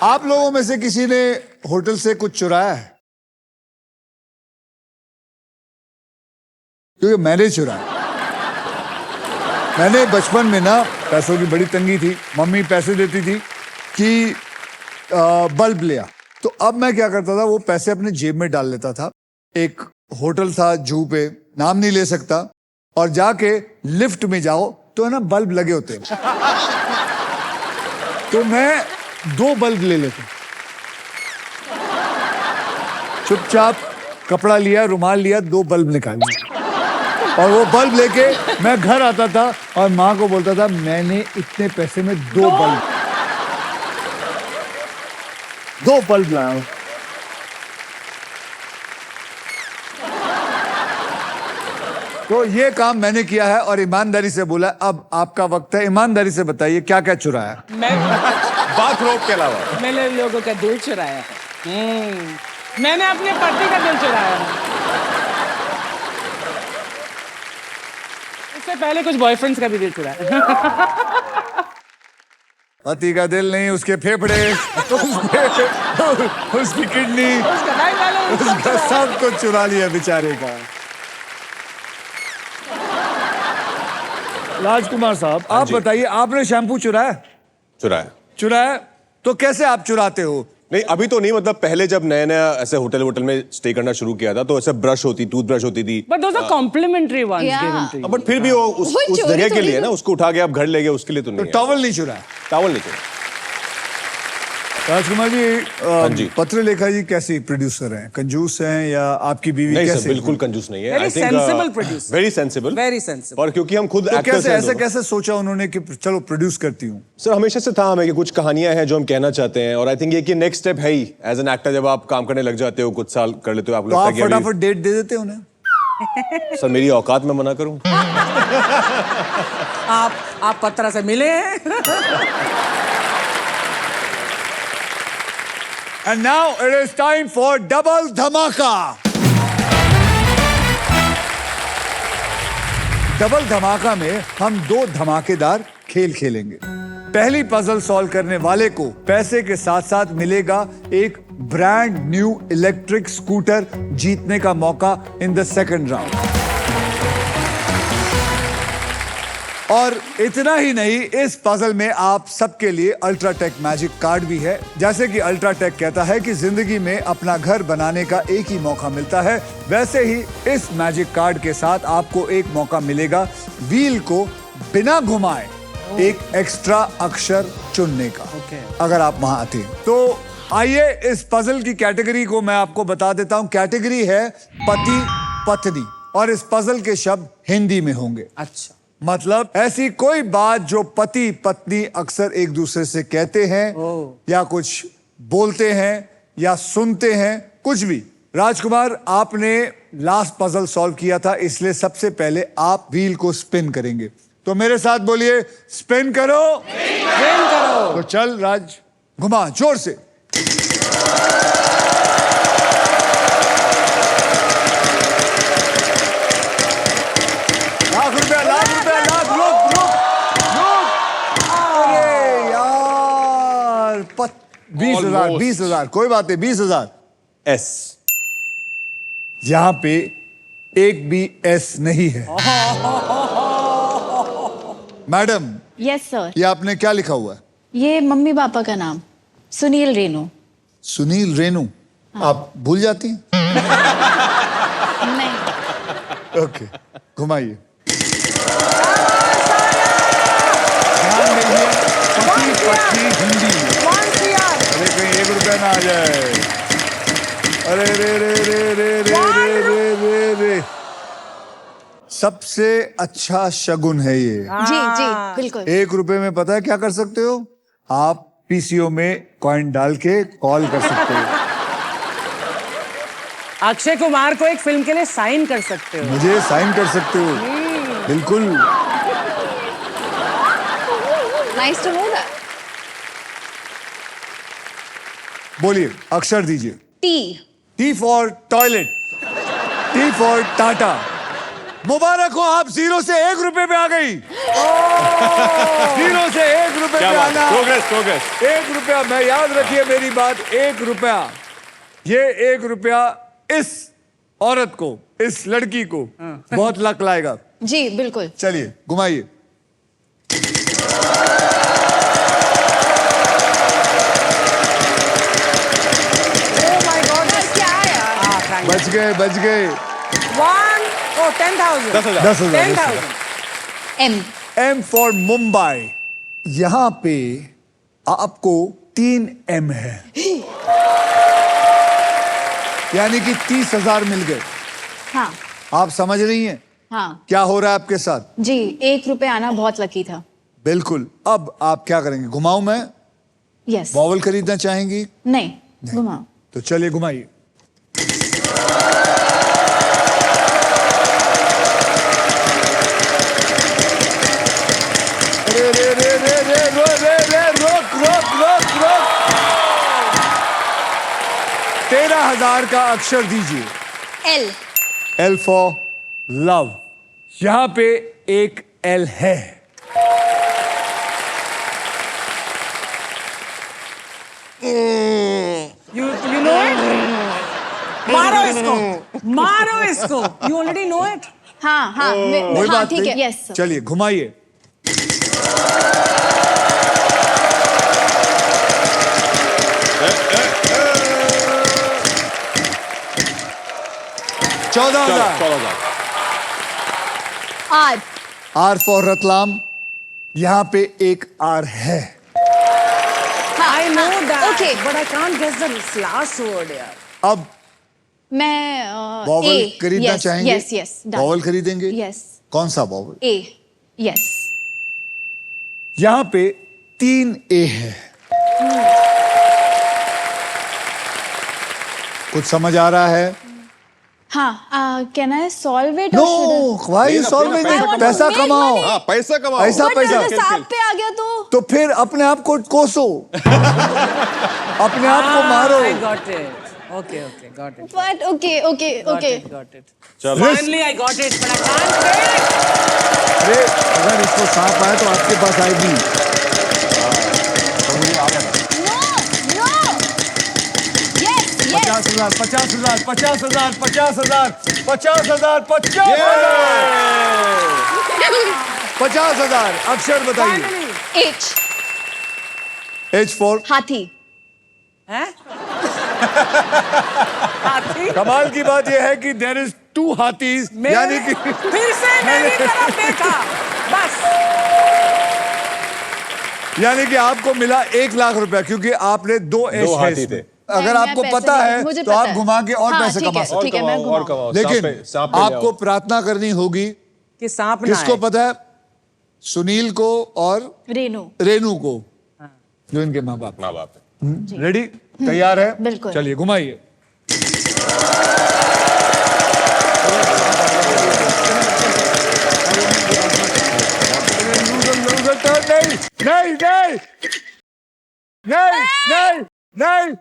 आप लोगों में से किसी ने होटल से कुछ चुराया है? क्योंकि मैंने चुराया। मैंने बचपन में ना पैसों की बड़ी तंगी थी, मम्मी पैसे देती थी कि बल्ब ले आ। तो अब मैं क्या करता था, वो पैसे अपने जेब में डाल लेता था। एक होटल था जू पे, नाम नहीं ले सकता, और जाके लिफ्ट में जाओ तो है ना बल्ब लगे होते हैं। तो मैं 2 बल्ब ले लेता, चुपचाप कपड़ा लिया, रुमाल लिया, 2 बल्ब निकाल लिया, और वो बल्ब लेके मैं घर आता था और माँ को बोलता था मैंने इतने पैसे में 2 बल्ब लाया हूं। तो ये काम मैंने किया है और ईमानदारी से बोला। अब आपका वक्त है, ईमानदारी से बताइए क्या क्या चुराया। मैं बाथरोब के अलावा मैंने लोगों का दिल चुराया है। मैंने अपने पति का दिल चुराया है। इससे पहले कुछ बॉयफ्रेंड्स का भी दिल चुराया। पति का दिल नहीं, उसके फेफड़े, उसकी किडनी, उसका सब कुछ चुरा लिया बेचारे का। राजकुमार साहब, आप बताइए, आपने शैम्पू चुराया? चुराया? तो कैसे आप चुराते हो? नहीं, अभी तो नहीं, मतलब पहले जब नया नया ऐसे होटल में स्टे करना शुरू किया था तो ऐसे ब्रश होती, टूथब्रश होती थी। But those are complimentary ones given to you. But फिर भी वो उस जगह के लिए ना, उसको उठा के आप घर ले गए, उसके लिए तो नहीं। टॉवल नहीं चुराया? टॉवल नहीं चुराया। राजकुमार जी, पत्रलेखा जी कैसी प्रोड्यूसर हैं? कंजूस हैं या आपकी बीवी? नहीं कैसे? सर, बिल्कुल कंजूस नहीं है। Very sensible producer. Very sensible, Very sensible. और क्योंकि हम खुद तो एक्टर्स कैसे हैं ऐसे दोनों। कैसे सोचा उन्होंने कि चलो प्रोड्यूस करती हूँ? सर हमेशा से था हमें कि कुछ कहानियां हैं जो हम कहना चाहते हैं, और आई थिंक ये कि नेक्स्ट स्टेप है ही एज एन एक्टर। जब आप काम करने लग जाते हो, कुछ साल कर लेते हो, आपको तो लगता आप है कि फटाफट डेट दे देते हो उन्हें? सर मेरी औकात में मना करूं? आप पत्रा से मिले हैं? And now it is time for double धमाका। डबल धमाका में हम 2 धमाकेदार खेल खेलेंगे। पहली पजल सॉल्व करने वाले को पैसे के साथ साथ मिलेगा एक ब्रांड न्यू इलेक्ट्रिक स्कूटर जीतने का मौका इन द सेकंड राउंड। और इतना ही नहीं, इस पजल में आप सबके लिए अल्ट्राटेक मैजिक कार्ड भी है। जैसे कि अल्ट्राटेक कहता है कि जिंदगी में अपना घर बनाने का एक ही मौका मिलता है, वैसे ही इस मैजिक कार्ड के साथ आपको एक मौका मिलेगा व्हील को बिना घुमाए एक एक्स्ट्रा अक्षर चुनने का। अगर आप वहां आते हैं तो आइए इस पजल की कैटेगरी को मैं आपको बता देता हूं। कैटेगरी है पति पत्नी, और इस पजल के शब्द हिंदी में होंगे। अच्छा, मतलब ऐसी कोई बात जो पति पत्नी अक्सर एक दूसरे से कहते हैं या कुछ बोलते हैं या सुनते हैं, कुछ भी। राजकुमार, आपने लास्ट पजल सॉल्व किया था, इसलिए सबसे पहले आप व्हील को स्पिन करेंगे। तो मेरे साथ बोलिए, स्पिन करो। स्पिन करो। तो चल राज, घुमा जोर से। लाख रुपया, लाख, रुक। अरे यार, 20,000, 20,000, कोई बात नहीं, 20,000। एस, यहां पे एक भी एस नहीं है। Madam, yes sir. ये आपने क्या लिखा हुआ है? ये मम्मी पापा का नाम, सुनील रेनू। सुनील रेनू। आप भूल जाती हैं? नहीं। ओके, घुमाइए। पति पत्नी हिंदी में। अरे कहीं 1 रुपया ना आ जाए। अरे रे रे रे रे रे रे रे रे रे। सबसे अच्छा शगुन है ये। जी जी बिल्कुल। 1 रुपए में पता है क्या कर सकते हो? आप पीसीओ में कॉइन डाल के कॉल कर सकते हो। अक्षय कुमार को एक फिल्म के लिए साइन कर सकते हो। मुझे साइन कर सकते हो, बिल्कुल। Nice to know that. बोलिए, अक्षर दीजिए। T. T for toilet, T for Tata, मुबारक हो, आप 0 से 1 रुपए पे आ गई। 0 से 1 रुपए पे आना। Progress progress. 1 रुपया, मैं याद रखिए मेरी बात, 1 रुपया, ये 1 रुपया इस औरत को, इस लड़की को बहुत लक लाएगा। जी बिल्कुल। चलिए घुमाइए। Oh my God. क्या यार? Ah, thank you. बच गए, बच गए। 10,000. 10,000। 10,000। 10,000. M। M for Mumbai. यहां पे आपको 3 M है, यानी कि 30,000 मिल गए। हाँ आप समझ रही हैं हाँ क्या हो रहा है आपके साथ? जी, 1 रुपए आना बहुत लकी था। बिल्कुल। अब आप क्या करेंगे? घुमाऊं मैं? यस। बॉवल खरीदना चाहेंगी? नहीं, घुमाओ। तो चलिए घुमाइए। रे रे रे रे रे रो रे रे रोक रोक रोक रोक। 13,000 का अक्षर दीजिए। L। L for love. यहां पे एक L है। You know it? मारो इसको. मारो इसको. You already know it. हाँ हाँ कोई हाँ बात ठीक नहीं। है। Yes sir. चलिए घुमाइए। चौदह चलो हजार। 14,000। R। R for Ratlam. यहां पे एक R है। I know that. Okay. But I can't guess the last word यार. अब मैं बॉवल A। खरीदना Yes, चाहेंगे? Yes yes done. बॉवल खरीदेंगे? Yes। कौन सा बॉवल? A। Yes। यहां पे 3 A है। कुछ समझ आ रहा है? हाँ can I solve it? No, why solving I it? want to पैसा make कमाओ। money. हाँ पैसा कमाओ। पैसा पैसा। सांप पे आ गया तो फिर अपने आप को कोसो, अपने आप को मारो। I got it. Okay, okay, got it. But okay okay Got okay. it, got it. चलो। Finally I got it, but I can't say it. अरे अगर इसको सांप आए तो आपके पास आएगी। No no. Yes yes. 50,000 50,000 50,000 50,000 50,000 50,000। अक्षर बताइए। Finally. H। H फॉर हाथी। हैं? हाथी? कमाल की बात यह है कि देयर इज 2 हाथीज, यानी कि फिर से मेरी तरफ देखा. बस. यानी कि आपको मिला 1 लाख रुपया, क्योंकि आपने 2 दो H हाथी है। थे। अगर मैं आपको पैसे पता नहीं- है मुझे तो पता आप है। घुमा के और हाँ, पैसे ठीक कमा है, सकते ठीक है, मैं और घुमाऊं। कमाओ। लेकिन सांप पे आपको प्रार्थना करनी होगी। कि सांप ना किसको आए. पता है? सुनील को और रेनू। रेनू को, जो इनके माँ बाप। माँ बाप है। रेडी? तैयार है? बिल्कुल। चलिए घुमाइए। नहीं नहीं नहीं नहीं नहीं नहीं।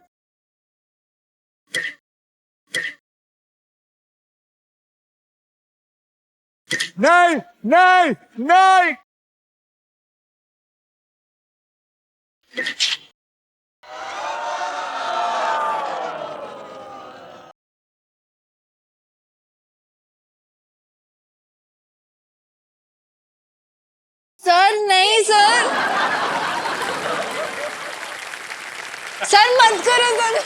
नहीं नहीं नहीं। सर नहीं सर। सर मत करो सर।